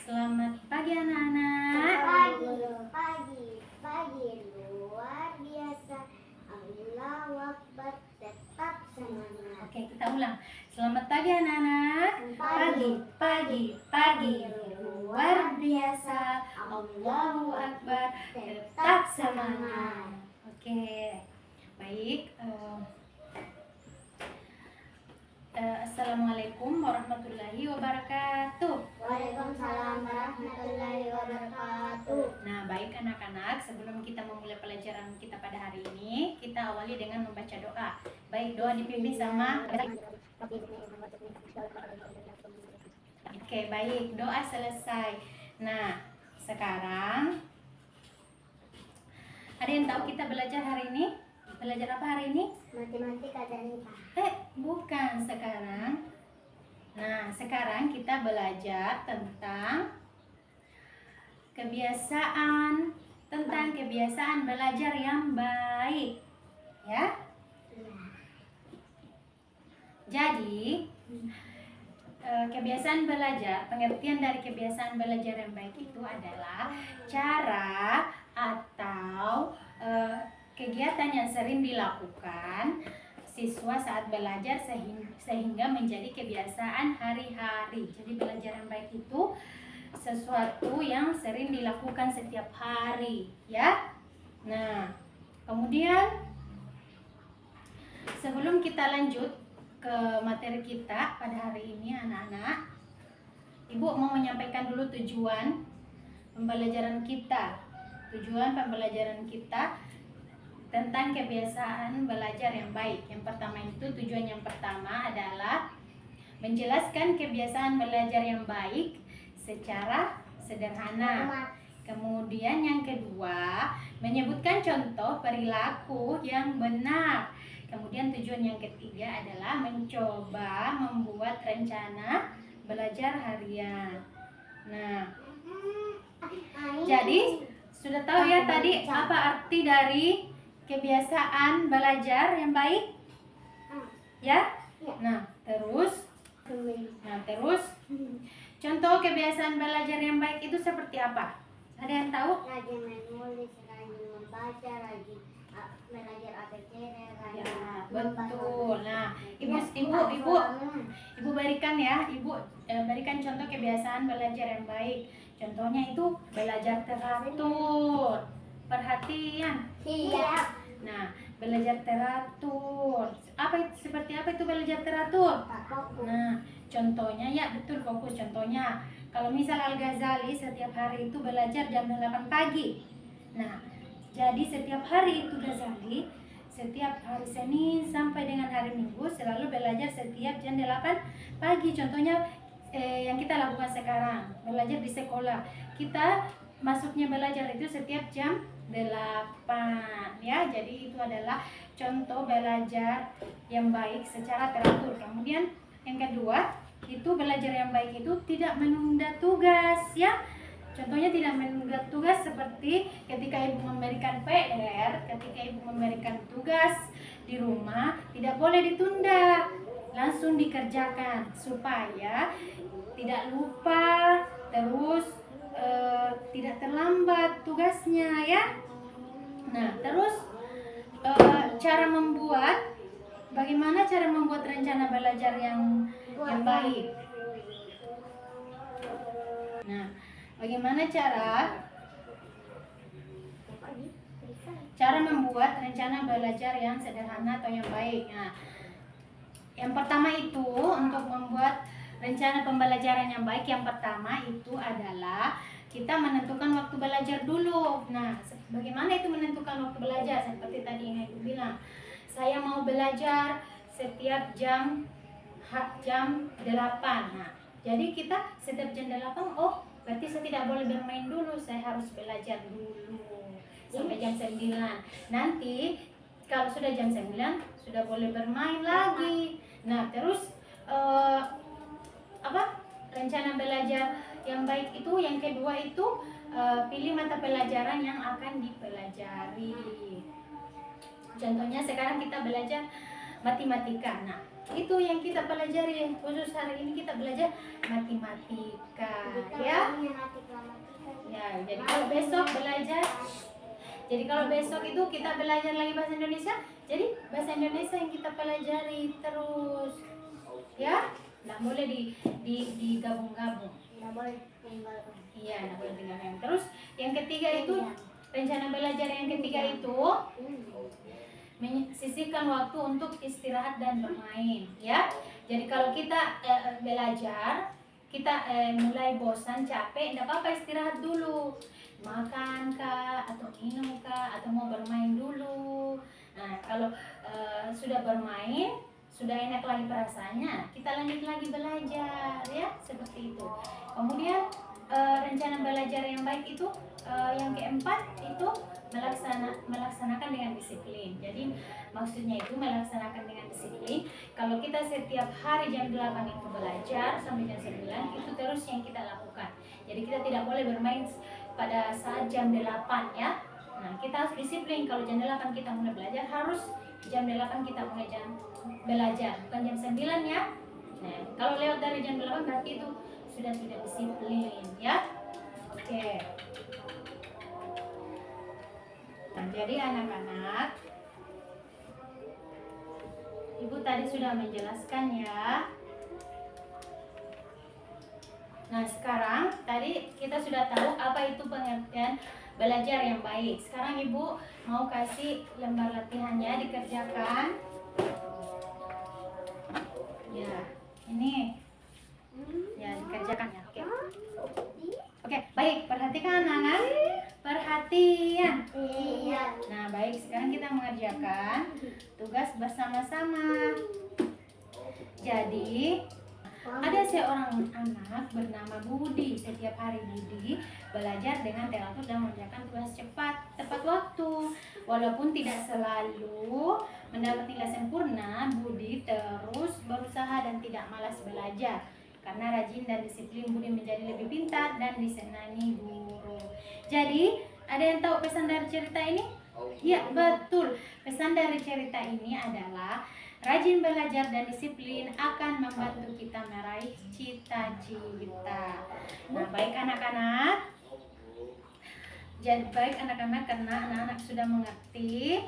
Selamat pagi anak-anak. Pagi luar biasa. Allahu Akbar, tetap semangat. Oke, kita ulang. Selamat pagi anak-anak. Pagi luar biasa. Allahu Akbar, tetap semangat. Oke, baik. Assalamualaikum warahmatullahi wabarakatuh. Waalaikumsalam warahmatullahi wabarakatuh. Nah, baik anak-anak, sebelum kita memulai pelajaran kita pada hari ini, kita awali dengan membaca doa. Baik, doa dipimpin sama. Oke, baik, doa selesai. Nah, sekarang ada yang tahu kita belajar hari ini? Belajar apa hari ini? Matematika dan IPA. Bukan sekarang. Nah, sekarang kita belajar tentang kebiasaan belajar yang baik. Ya. Jadi, kebiasaan belajar, pengertian dari kebiasaan belajar yang baik itu adalah cara atau kegiatan yang sering dilakukan siswa saat belajar sehingga menjadi kebiasaan hari-hari. Jadi belajar yang baik itu sesuatu yang sering dilakukan setiap hari, ya. Nah, kemudian sebelum kita lanjut ke materi kita pada hari ini anak-anak, Ibu mau menyampaikan dulu tujuan pembelajaran kita. Tujuan pembelajaran kita tentang kebiasaan belajar yang baik. Yang pertama itu, tujuan yang pertama adalah menjelaskan kebiasaan belajar yang baik secara sederhana. Kemudian yang kedua, menyebutkan contoh perilaku yang benar. Kemudian tujuan yang ketiga adalah mencoba membuat rencana belajar harian. Nah, jadi sudah tahu ya tadi apa arti dari kebiasaan belajar yang baik? Ya? Nah, terus contoh kebiasaan belajar yang baik itu seperti apa? Ada yang tahu? Rajin menulis, rajin membaca, rajin belajar ABCD, rajin Betul. Nah, ibu berikan ya, berikan contoh kebiasaan belajar yang baik. Contohnya itu belajar teratur. Perhatian. Siap. Nah, belajar teratur. Seperti apa itu belajar teratur? Nah, contohnya ya betul, fokus. Contohnya, kalau misal Al-Ghazali setiap hari itu belajar jam 8 pagi. Nah, jadi setiap hari itu Ghazali setiap hari Senin sampai dengan hari Minggu selalu belajar setiap jam 8 pagi. Contohnya yang kita lakukan sekarang, belajar di sekolah. Kita masuknya belajar itu setiap jam 8 ya. Jadi itu adalah contoh belajar yang baik secara teratur. Kemudian yang kedua, itu belajar yang baik itu tidak menunda tugas ya. Contohnya tidak menunda tugas seperti ketika ibu memberikan PR, ketika ibu memberikan tugas di rumah, tidak boleh ditunda, langsung dikerjakan supaya tidak lupa, terus tidak terlambat tugasnya ya. Nah, terus bagaimana cara membuat rencana belajar yang baik? Nah, bagaimana cara membuat rencana belajar yang sederhana atau yang baik? Nah, yang pertama itu untuk membuat rencana pembelajaran yang baik, yang pertama itu adalah kita menentukan waktu belajar dulu. Nah, bagaimana itu menentukan waktu belajar? Seperti tadi yang Ibu bilang, saya mau belajar setiap jam 8. Nah, jadi kita setiap jam 8, berarti saya tidak boleh bermain dulu, saya harus belajar dulu sampai jam 9. Nanti kalau sudah jam 9 sudah boleh bermain lagi. Nah, terus rencana belajar yang baik itu yang kedua itu pilih mata pelajaran yang akan dipelajari. Contohnya sekarang kita belajar matematika. Nah, Itu yang kita pelajari, khusus hari ini kita belajar matematika, ya. Ya, jadi kalau besok belajar, jadi kalau besok itu kita belajar lagi bahasa Indonesia, jadi bahasa Indonesia yang kita pelajari terus, ya. Nggak boleh digabung-gabung. Tidak boleh tinggalkan. Iya, nggak boleh tinggalkan. Terus yang ketiga itu, rencana belajar yang ketiga itu sisihkan waktu untuk istirahat dan bermain, ya. Jadi kalau kita belajar, kita mulai bosan, capek, tidak apa-apa, istirahat dulu, makan kah atau minum kah atau mau bermain dulu. Nah, kalau sudah bermain, sudah enak lagi perasaannya, kita lanjut lagi belajar, ya, seperti itu. Kemudian rencana belajar yang baik itu yang keempat itu melaksanakan dengan disiplin. Jadi maksudnya itu melaksanakan dengan disiplin. Kalau kita setiap hari jam 8 itu belajar sampai jam 9, itu terus yang kita lakukan. Jadi kita tidak boleh bermain pada saat jam 8, ya. Nah, kita harus disiplin. Kalau jam 8 kita mulai belajar, harus jam 8 kita mulai belajar, bukan jam 9, ya. Nah, kalau lewat dari jam 8 berarti itu sudah tidak disiplin, ya. Oke. Nah, jadi anak-anak, Ibu tadi sudah menjelaskan, ya. Nah, sekarang tadi kita sudah tahu apa itu pengertian belajar yang baik. Sekarang Ibu mau kasih lembar latihannya dikerjakan. Ya, ini. Ya, dikerjakan, ya. Oke. Oke, baik. Perhatikan anak-anak. Perhatian. Iya. Nah, baik. Sekarang kita mengerjakan tugas bersama-sama. Jadi, ada seorang anak bernama Budi. Setiap hari Budi belajar dengan teratur dan mengerjakan tugas cepat, tepat waktu. Walaupun tidak selalu mendapat nilai sempurna, Budi terus berusaha dan tidak malas belajar. Karena rajin dan disiplin, Budi menjadi lebih pintar dan disenangi guru. Jadi, ada yang tahu pesan dari cerita ini? Ya, betul. Pesan dari cerita ini adalah rajin belajar dan disiplin akan membantu kita meraih cita-cita. Nah, baik anak-anak. Jadi baik anak-anak, karena anak-anak sudah mengerti.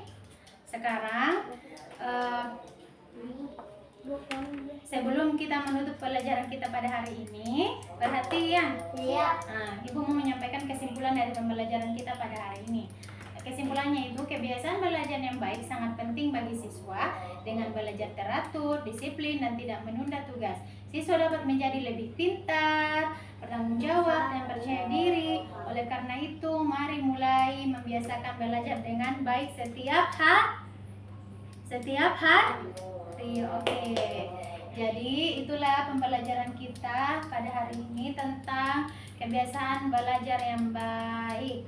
Sekarang sebelum kita menutup pelajaran kita pada hari ini, perhatian. Iya. Nah, Ibu mau menyampaikan kesimpulan dari pembelajaran kita pada hari ini. Kesimpulannya itu, kebiasaan belajar yang baik sangat penting bagi siswa. Dengan belajar teratur, disiplin, dan tidak menunda tugas, siswa dapat menjadi lebih pintar, bertanggung jawab, dan percaya diri. Oleh karena itu, mari mulai membiasakan belajar dengan baik setiap hari. Oke. Jadi itulah pembelajaran kita pada hari ini tentang kebiasaan belajar yang baik.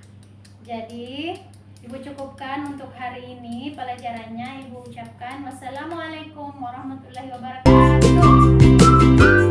Jadi Ibu cukupkan untuk hari ini pelajarannya. Ibu ucapkan wassalamualaikum warahmatullahi wabarakatuh.